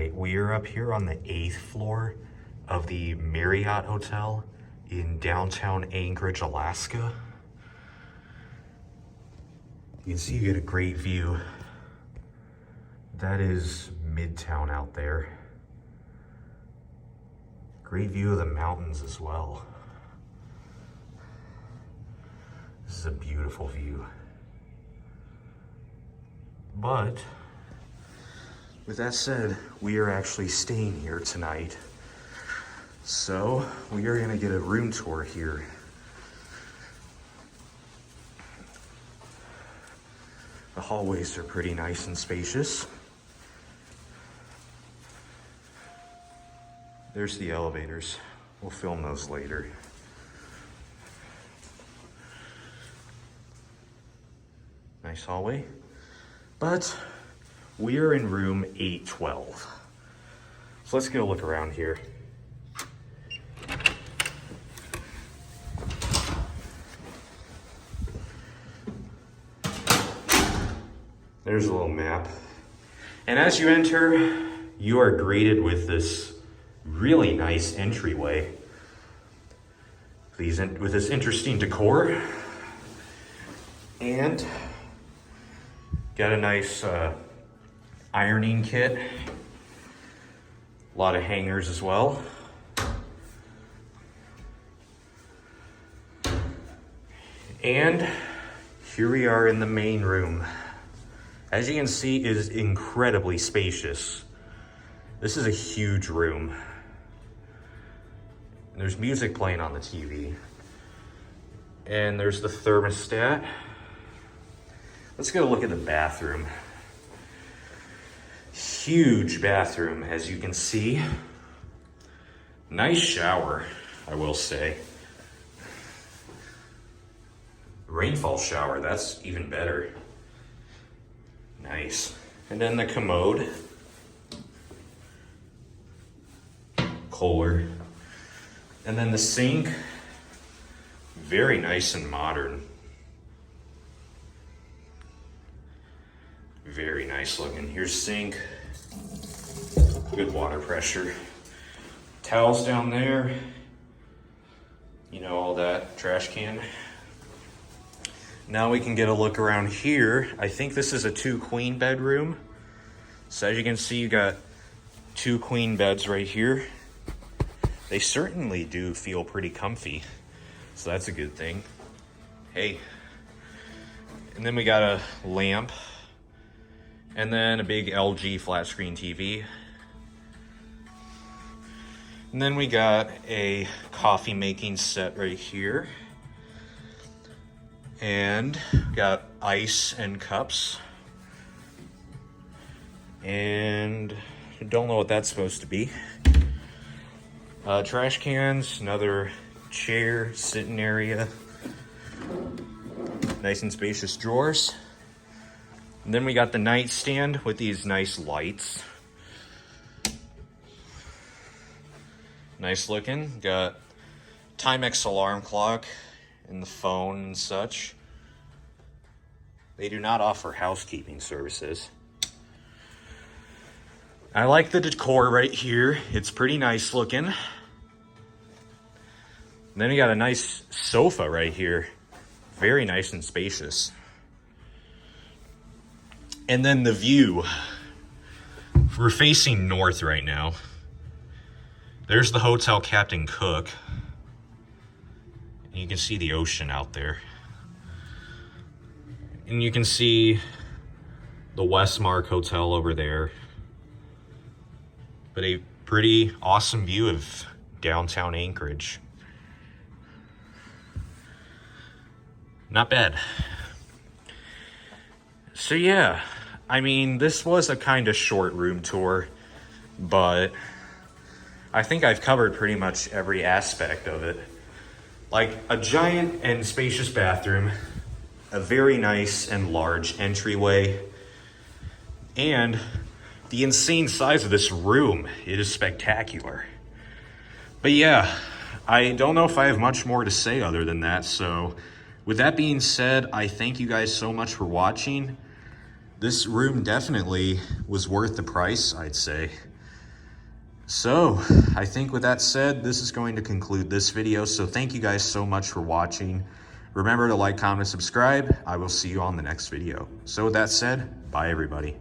right, we are up here on the 8th floor of the Marriott Hotel in downtown Anchorage, Alaska. You can see you get a great view. That is Midtown out there. Great view of the mountains as well. This is a beautiful view. But with that said, we are actually staying here tonight. So we are gonna get a room tour here. The hallways are pretty nice and spacious. There's the elevators. We'll film those later. Nice hallway. But we are in room 812. So let's go look around here. There's a little map. And as you enter, you are greeted with this really nice entryway. With this interesting decor. And got a nice ironing kit. A lot of hangers as well. And here we are in the main room. As you can see, it is incredibly spacious. This is a huge room. And there's music playing on the TV. And there's the thermostat. Let's go look at the bathroom. Huge bathroom, as you can see. Nice shower, I will say. Rainfall shower, that's even better. Nice. And then the commode. Kohler. And then the sink. Very nice and modern. Very nice looking. Here's sink. Good water pressure. Towels down there. You know, all that. Trash can. Now we can get a look around here. I think this is a 2-queen bedroom. So as you can see, you got 2 queen beds right here. They certainly do feel pretty comfy. So that's a good thing. Hey. And then we got a lamp. And then a big LG flat screen TV. And then we got a coffee making set right here. And got ice and cups. And I don't know what that's supposed to be. Trash cans, another chair, sitting area. Nice and spacious drawers. And then we got the nightstand with these nice lights. Nice looking. Got Timex alarm clock and the phone and such. They do not offer housekeeping services. I like the decor right here. It's pretty nice looking. And then we got a nice sofa right here. Very nice and spacious. And then the view. We're facing north right now. There's the Hotel Captain Cook. And you can see the ocean out there. And you can see the Westmark Hotel over there. But a pretty awesome view of downtown Anchorage. Not bad. So yeah, I mean, this was a kind of short room tour, but I think I've covered pretty much every aspect of it. Like a giant and spacious bathroom, a very nice and large entryway, and the insane size of this room. It is spectacular. But yeah, I don't know if I have much more to say other than that. So with that being said, I thank you guys so much for watching. This room definitely was worth the price, I'd say. So I think with that said, this is going to conclude this video. So thank you guys so much for watching. Remember to like, comment, subscribe. I will see you on the next video. So with that said, bye everybody.